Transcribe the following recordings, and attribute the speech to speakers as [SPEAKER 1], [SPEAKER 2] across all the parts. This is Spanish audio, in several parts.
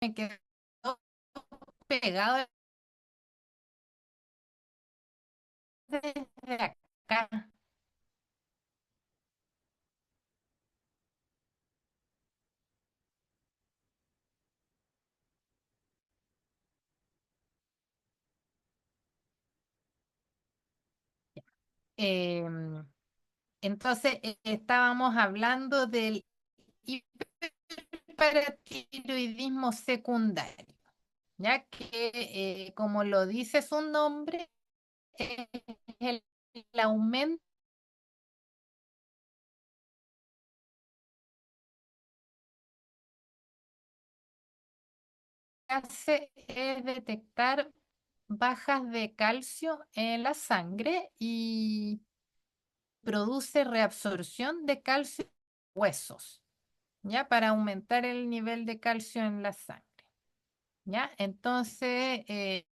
[SPEAKER 1] me quedó pegado desde acá. Em, entonces, estábamos hablando del hiperparatiroidismo secundario, ya que, como lo dice su nombre, es el aumento que hace es detectar bajas de calcio en la sangre y produce reabsorción de calcio en huesos, ¿ya? Para aumentar el nivel de calcio en la sangre, ¿ya? Entonces, eh,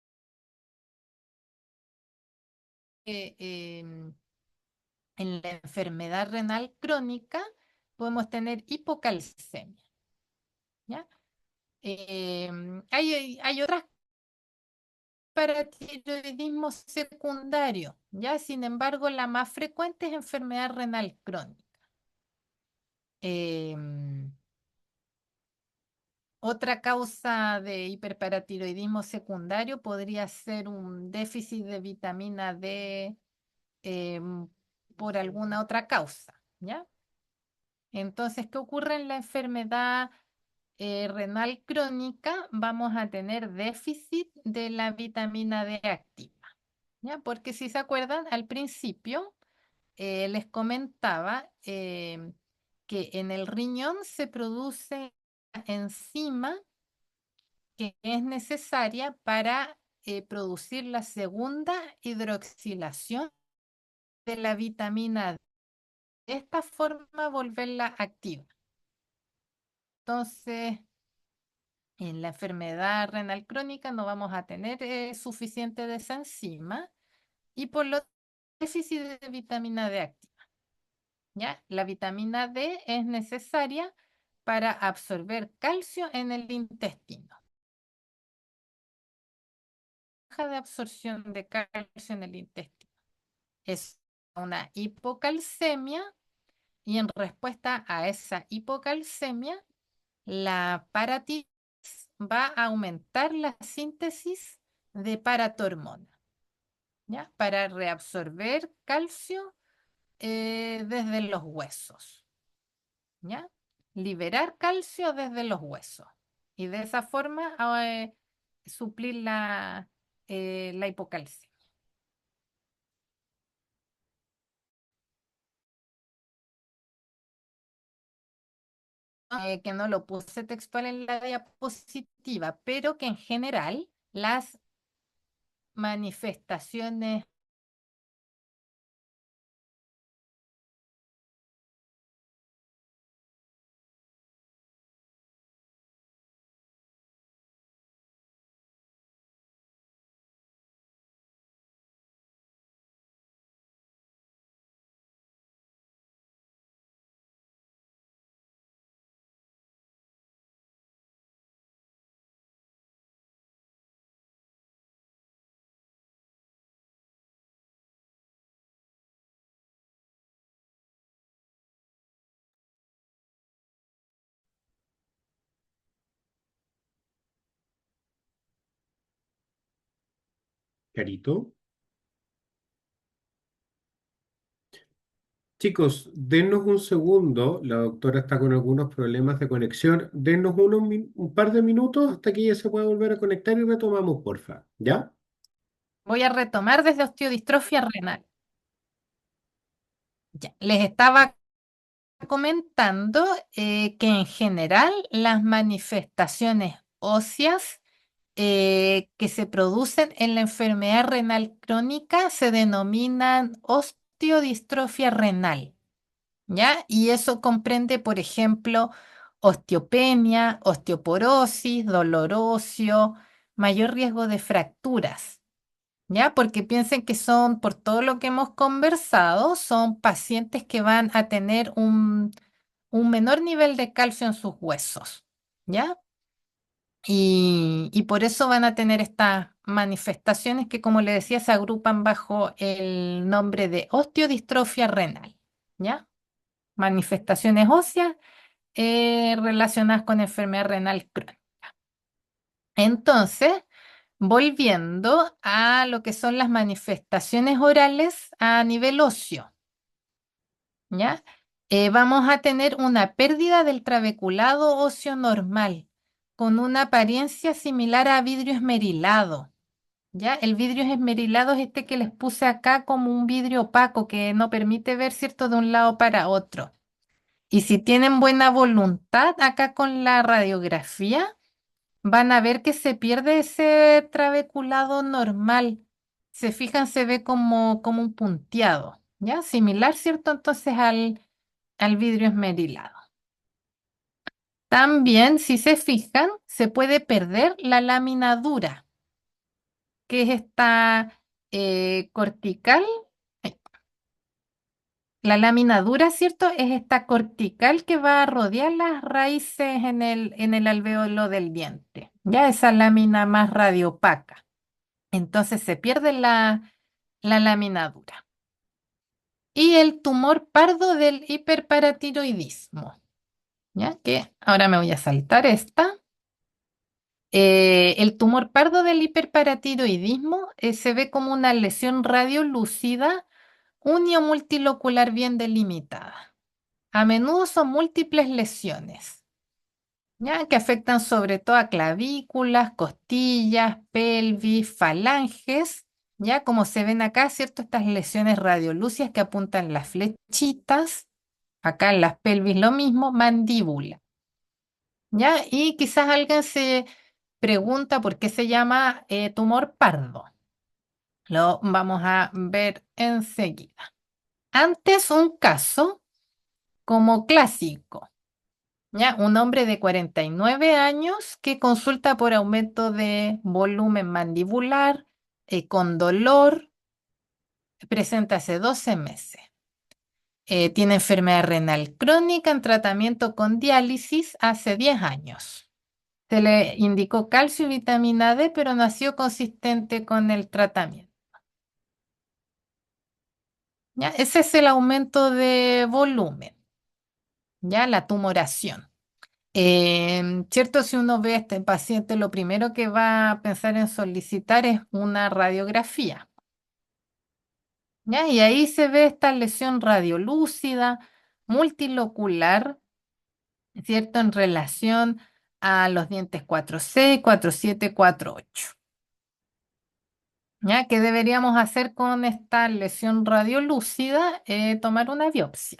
[SPEAKER 1] em, en la enfermedad renal crónica podemos tener hipocalcemia, ¿ya? Hay otras para tiroidismo secundario, ¿ya? Sin embargo, la más frecuente es enfermedad renal crónica. Em, Otra causa de hiperparatiroidismo secundario podría ser un déficit de vitamina D em, por alguna otra causa, ¿ya? Entonces, ¿qué ocurre en la enfermedad renal crónica? Vamos a tener déficit de la vitamina D activa, ¿ya? Porque si se acuerdan, al principio les comentaba que en el riñón se produce enzima que es necesaria para producir la segunda hidroxilación de la vitamina D. De esta forma, volverla activa. Entonces, en la enfermedad renal crónica no vamos a tener suficiente de esa enzima y por lo tanto, déficit de vitamina D activa. ¿Ya? La vitamina D es necesaria para absorber calcio en el intestino. Baja de absorción de calcio en el intestino. Es una hipocalcemia y en respuesta a esa hipocalcemia, la paratitis va a aumentar la síntesis de paratormona, ¿ya? Para reabsorber calcio desde los huesos, ¿ya? Liberar calcio desde los huesos y de esa forma suplir la hipocalcemia. Que no lo puse textual en la diapositiva, pero que en general las manifestaciones
[SPEAKER 2] Carito. Chicos, dennos un segundo. La doctora está con algunos problemas de conexión. Dennos un par de minutos hasta que ella se pueda volver a conectar y retomamos, porfa. ¿Ya?
[SPEAKER 1] voy a retomar desde osteodistrofia renal. Ya, les estaba comentando que en general las manifestaciones óseas que se producen en la enfermedad renal crónica se denominan osteodistrofia renal, ¿ya? Y eso comprende, por ejemplo, osteopenia, osteoporosis, dolor óseo, mayor riesgo de fracturas, ¿ya? Porque piensen que son, por todo lo que hemos conversado, son pacientes que van a tener un menor nivel de calcio en sus huesos, ¿ya? y por eso van a tener estas manifestaciones que, como le decía, se agrupan bajo el nombre de osteodistrofia renal, ¿ya? Manifestaciones óseas relacionadas con enfermedad renal crónica. Entonces, volviendo a lo que son las manifestaciones orales a nivel óseo, ¿ya? Vamos a tener una pérdida del trabeculado óseo normal, con una apariencia similar a vidrio esmerilado, ¿ya? El vidrio esmerilado es este que les puse acá como un vidrio opaco que no permite ver, ¿cierto?, de un lado para otro. Y si tienen buena voluntad acá con la radiografía, van a ver que se pierde ese trabeculado normal. Se fijan, se ve como un punteado, ¿ya? Similar, ¿cierto? Entonces al vidrio esmerilado. También, si se fijan, se puede perder la lámina dura, que es esta cortical. ay, La lámina dura, ¿cierto? Es esta cortical que va a rodear las raíces en el alvéolo del diente. Ya esa lámina más radiopaca. Entonces se pierde la lámina dura. Y el tumor pardo del hiperparatiroidismo. ¿Ya? Que ahora me voy a saltar esta. El tumor pardo del hiperparatiroidismo se ve como una lesión radiolúcida unio-multilocular bien delimitada. A menudo son múltiples lesiones, ¿ya? Que afectan sobre todo a clavículas, costillas, pelvis, falanges, ¿ya? Como se ven acá, ¿cierto? Estas lesiones radiolúcidas que apuntan las flechitas, acá en las pelvis lo mismo, mandíbula, ¿ya? Y quizás alguien se pregunta por qué se llama tumor pardo. Lo vamos a ver enseguida. Antes un caso como clásico. ¿Ya? Un hombre de 49 años que consulta por aumento de volumen mandibular, con dolor, presenta hace 12 meses. Tiene enfermedad renal crónica en tratamiento con diálisis hace 10 años. Se le indicó calcio y vitamina D, pero no ha sido consistente con el tratamiento. ¿Ya? Ese es el aumento de volumen, ¿ya? La tumoración. ¿Cierto? Si uno ve a este paciente, lo primero que va a pensar en solicitar es una radiografía, ¿ya? Y ahí se ve esta lesión radiolúcida, multilocular, ¿cierto? En relación a los dientes 4C, 4,7, 4,8, ¿ya? ¿Qué deberíamos hacer con esta lesión radiolúcida? Tomar una biopsia,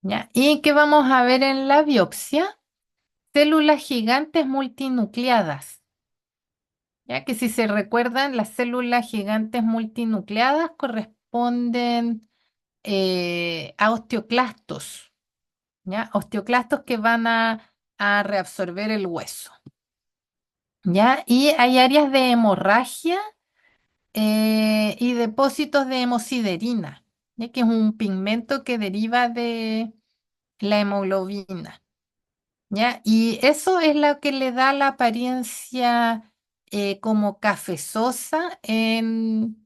[SPEAKER 1] ¿ya? ¿Y qué vamos a ver en la biopsia? Células gigantes multinucleadas. Ya que si se recuerdan, las células gigantes multinucleadas corresponden a osteoclastos, ¿ya? Osteoclastos que van a reabsorber el hueso, ¿ya? Y hay áreas de hemorragia y depósitos de hemosiderina, ¿ya? Que es un pigmento que deriva de la hemoglobina. ¿Ya? Y eso es lo que le da la apariencia como cafezosa en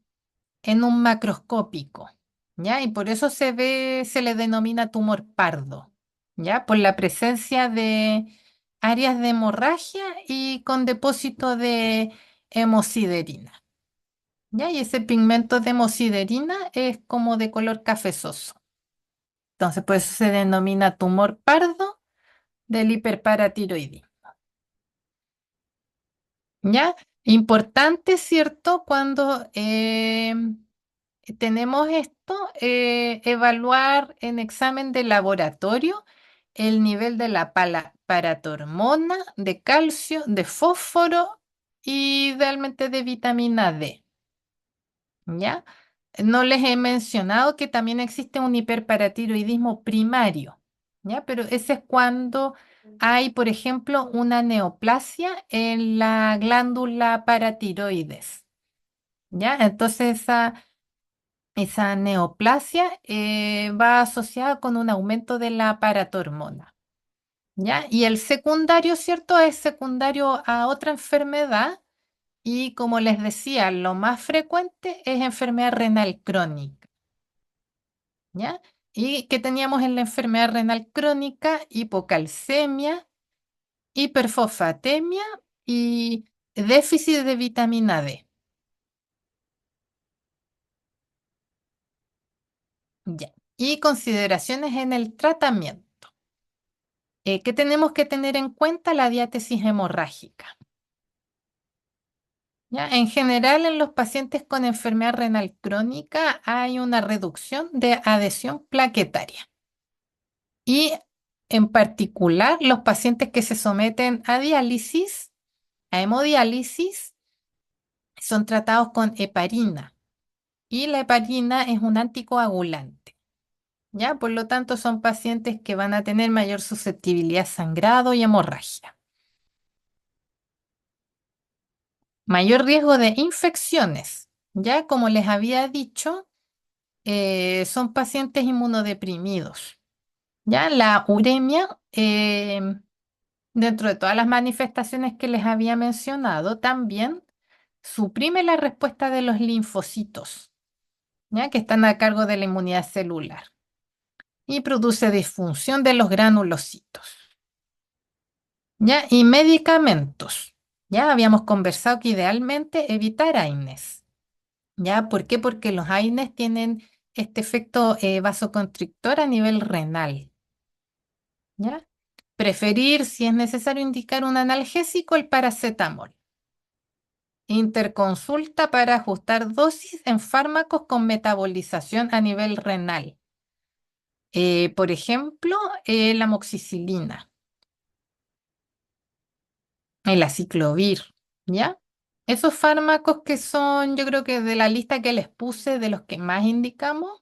[SPEAKER 1] un macroscópico, ¿ya? Y por eso se ve, se le denomina tumor pardo, ¿ya? Por la presencia de áreas de hemorragia y con depósito de hemosiderina, ¿ya? Y ese pigmento de hemosiderina es como de color cafezoso. Entonces, por eso se denomina tumor pardo del hiperparatiroidismo. ¿Ya? Importante, ¿cierto? Cuando tenemos esto, evaluar en examen de laboratorio el nivel de la paratormona, de calcio, de fósforo y idealmente de vitamina D. ¿Ya? No les he mencionado que también existe un hiperparatiroidismo primario, ¿ya? Pero ese es cuando hay, por ejemplo, una neoplasia en la glándula paratiroides, ¿ya? Entonces esa neoplasia va asociada con un aumento de la paratormona. ¿ya? Y el secundario, ¿cierto? Es secundario a otra enfermedad y como les decía, lo más frecuente es enfermedad renal crónica, ¿ya? ¿Y qué teníamos en la enfermedad renal crónica? Hipocalcemia, hiperfosfatemia y déficit de vitamina D. Ya. Y consideraciones en el tratamiento. ¿Qué tenemos que tener en cuenta? La diátesis hemorrágica. ¿Ya? En general, en los pacientes con enfermedad renal crónica hay una reducción de adhesión plaquetaria. Y en particular, los pacientes que se someten a diálisis, a hemodiálisis, son tratados con heparina. Y la heparina es un anticoagulante. ¿Ya? Por lo tanto, son pacientes que van a tener mayor susceptibilidad a sangrado y hemorragia. Mayor riesgo de infecciones. Ya, como les había dicho, son pacientes inmunodeprimidos. Ya, la uremia, dentro de todas las manifestaciones que les había mencionado, también suprime la respuesta de los linfocitos, ya, que están a cargo de la inmunidad celular y produce disfunción de los granulocitos. ¿Ya? Y medicamentos. Ya habíamos conversado que idealmente evitar AINES. ¿Ya? ¿Por qué? Porque los AINES tienen este efecto vasoconstrictor a nivel renal. ¿Ya? Preferir, si es necesario indicar un analgésico, el paracetamol. Interconsulta para ajustar dosis en fármacos con metabolización a nivel renal. Por ejemplo, la amoxicilina, el aciclovir, ¿ya? Esos fármacos que son, yo creo que de la lista que les puse, de los que más indicamos,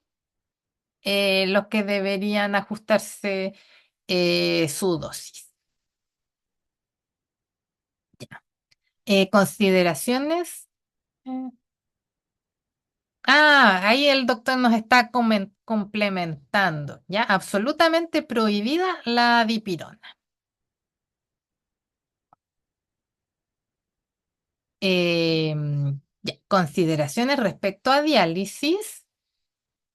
[SPEAKER 1] los que deberían ajustarse su dosis. Ya. Consideraciones. eh, ahí el doctor nos está complementando, ¿ya? Absolutamente prohibida la dipirona. Ya. Consideraciones respecto a diálisis.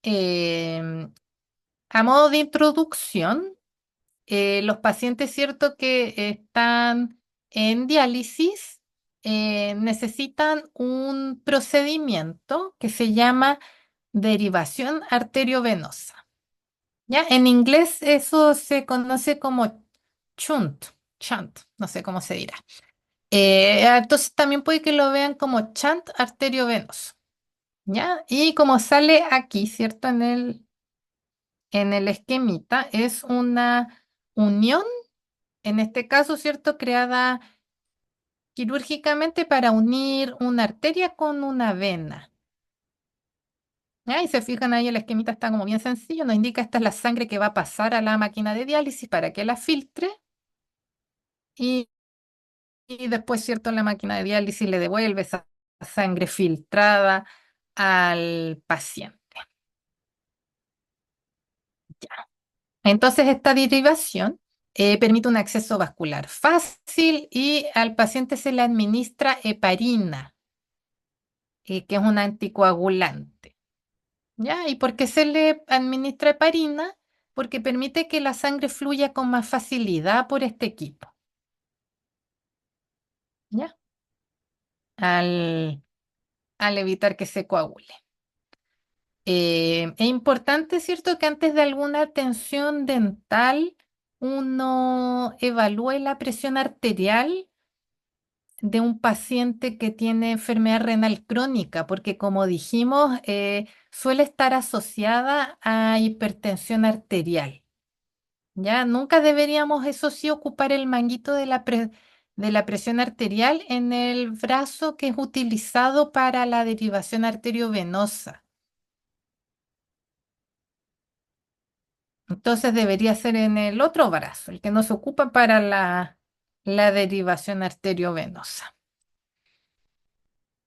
[SPEAKER 1] em, a modo de introducción, los pacientes, ¿cierto?, que están en diálisis necesitan un procedimiento que se llama derivación arteriovenosa. ¿Ya? En inglés eso se conoce como shunt, shunt, no sé cómo se dirá. Entonces también puede que lo vean como shunt arteriovenoso. ¿Ya? Y como sale aquí, ¿cierto? En el esquemita, es una unión, en este caso, ¿cierto? Creada quirúrgicamente para unir una arteria con una vena. ¿Ya? Y se fijan ahí, el esquemita está como bien sencillo, nos indica esta es la sangre que va a pasar a la máquina de diálisis para que la filtre y, y después, ¿cierto? La máquina de diálisis le devuelve esa sangre filtrada al paciente. Ya. Entonces, esta derivación permite un acceso vascular fácil y al paciente se le administra heparina, que es un anticoagulante. ¿Ya? ¿Y por qué se le administra heparina? Porque permite que la sangre fluya con más facilidad por este equipo. ¿Ya? Al, al evitar que se coagule. Es importante, ¿cierto?, que antes de alguna atención dental uno evalúe la presión arterial de un paciente que tiene enfermedad renal crónica, porque como dijimos, suele estar asociada a hipertensión arterial. ¿Ya? Nunca deberíamos, eso sí, ocupar el manguito de la presión arterial en el brazo que es utilizado para la derivación arteriovenosa. Entonces debería ser en el otro brazo, el que no se ocupa para la derivación arteriovenosa.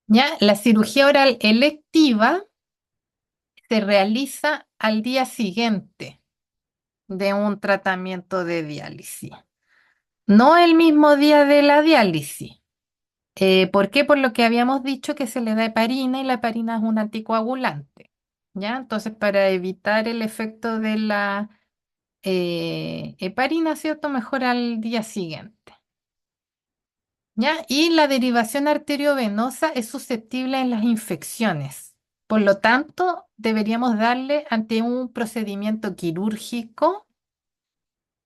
[SPEAKER 1] ¿Ya? La cirugía oral electiva se realiza al día siguiente de un tratamiento de diálisis. no el mismo día de la diálisis. ¿Por qué? Por lo que habíamos dicho que se le da heparina y la heparina es un anticoagulante. ¿Ya? Entonces, para evitar el efecto de la heparina, ¿cierto? Mejor al día siguiente. ¿Ya? Y la derivación arteriovenosa es susceptible en las infecciones. Por lo tanto, deberíamos darle ante un procedimiento quirúrgico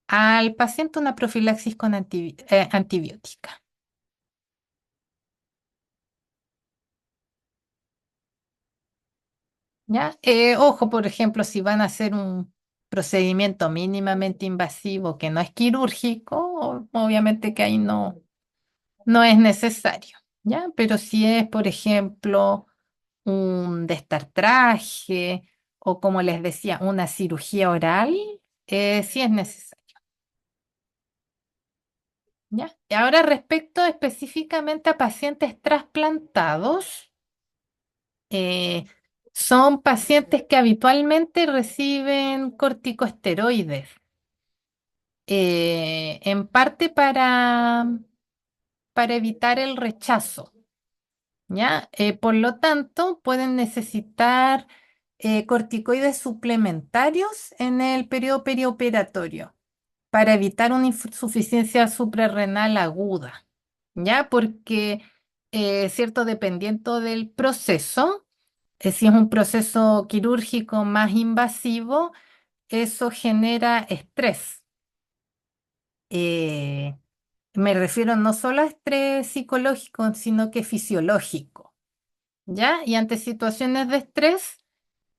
[SPEAKER 1] al paciente una profilaxis con antibiótica. ¿Ya? Ojo, por ejemplo, si van a hacer un procedimiento mínimamente invasivo que no es quirúrgico, obviamente que ahí no es necesario. ¿Ya? Pero si es, por ejemplo, un destartraje o como les decía, una cirugía oral, sí es necesario. ¿Ya? Y ahora respecto específicamente a pacientes trasplantados, eh, son pacientes que habitualmente reciben corticosteroides, en parte para evitar el rechazo. ¿Ya? Por lo tanto, pueden necesitar corticoides suplementarios en el periodo perioperatorio para evitar una insuficiencia suprarrenal aguda, ¿ya? Porque, cierto, dependiendo del proceso, si es un proceso quirúrgico más invasivo, eso genera estrés. Eh, Me refiero no solo a estrés psicológico, sino que fisiológico. ¿Ya? Y ante situaciones de estrés,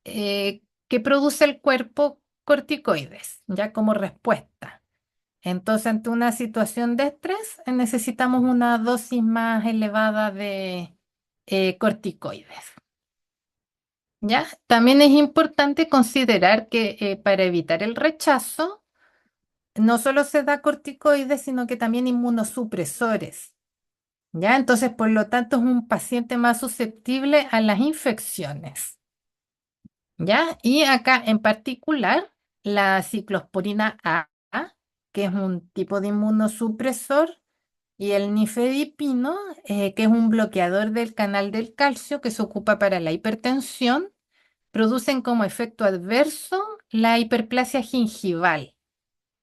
[SPEAKER 1] ¿qué produce el cuerpo? Corticoides, ya como respuesta. Entonces, ante una situación de estrés, necesitamos una dosis más elevada de corticoides. ¿Ya? También es importante considerar que para evitar el rechazo, no solo se da corticoides, sino que también inmunosupresores. ¿Ya? Entonces, por lo tanto, es un paciente más susceptible a las infecciones. ¿Ya? Y acá en particular, la ciclosporina A, que es un tipo de inmunosupresor, y el nifedipino, que es un bloqueador del canal del calcio que se ocupa para la hipertensión, producen como efecto adverso la hiperplasia gingival,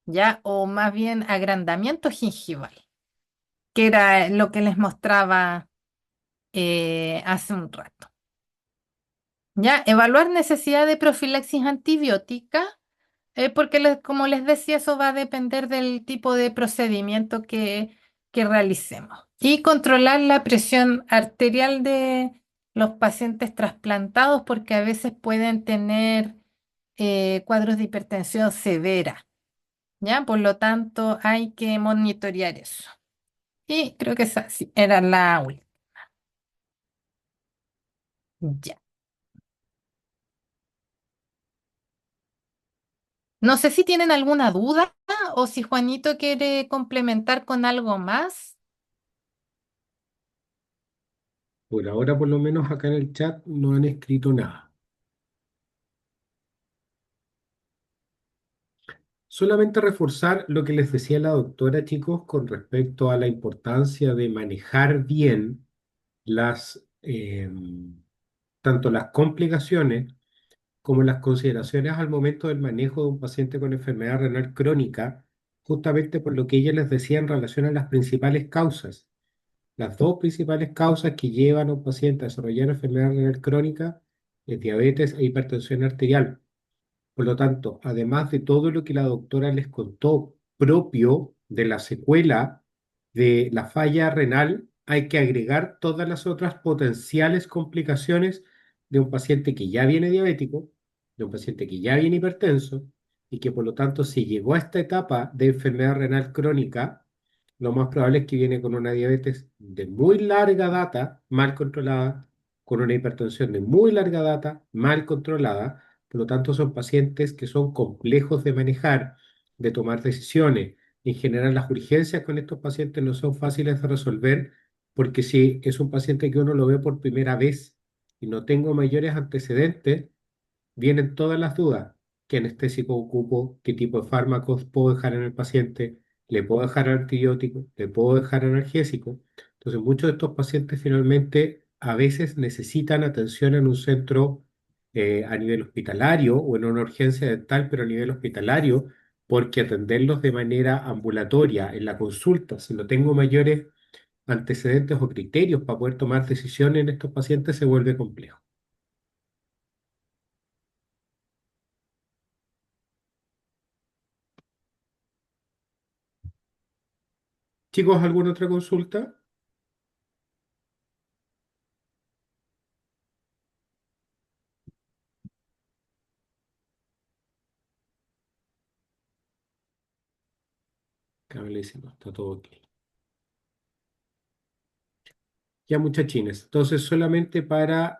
[SPEAKER 1] ¿ya? O más bien agrandamiento gingival, que era lo que les mostraba hace un rato. ¿Ya? Evaluar necesidad de profilaxis antibiótica, porque como les decía, eso va a depender del tipo de procedimiento que realicemos. Y controlar la presión arterial de los pacientes trasplantados, porque a veces pueden tener cuadros de hipertensión severa, ¿ya? Por lo tanto, hay que monitorear eso. Y creo que esa sí, era la última. Ya. No sé si tienen alguna duda o si Juanito quiere complementar con algo más.
[SPEAKER 2] Por ahora, por lo menos acá en el chat, no han escrito nada. Solamente reforzar lo que les decía la doctora, chicos, con respecto a la importancia de manejar bien las, tanto las complicaciones como las consideraciones al momento del manejo de un paciente con enfermedad renal crónica, justamente por lo que ella les decía en relación a las principales causas. Las dos principales causas que llevan a un paciente a desarrollar enfermedad renal crónica es diabetes e hipertensión arterial. Por lo tanto, además de todo lo que la doctora les contó propio de la secuela de la falla renal, hay que agregar todas las otras potenciales complicaciones de un paciente que ya viene diabético, de un paciente que ya viene hipertenso y que por lo tanto si llegó a esta etapa de enfermedad renal crónica, lo más probable es que viene con una diabetes de muy larga data, mal controlada, con una hipertensión de muy larga data, mal controlada. Por lo tanto, son pacientes que son complejos de manejar, de tomar decisiones. En general, las urgencias con estos pacientes no son fáciles de resolver porque si es un paciente que uno lo ve por primera vez y no tengo mayores antecedentes, vienen todas las dudas. ¿Qué anestésico ocupo? ¿Qué tipo de fármacos puedo dejar en el paciente? le puedo dejar antibiótico, le puedo dejar analgésico. Entonces, muchos de estos pacientes finalmente a veces necesitan atención en un centro a nivel hospitalario o en una urgencia dental, pero a nivel hospitalario, porque atenderlos de manera ambulatoria en la consulta, si no tengo mayores antecedentes o criterios para poder tomar decisiones en estos pacientes, se vuelve complejo. Chicos, ¿alguna otra consulta? Cablísimo, está todo ok. Ya muchachines, entonces solamente para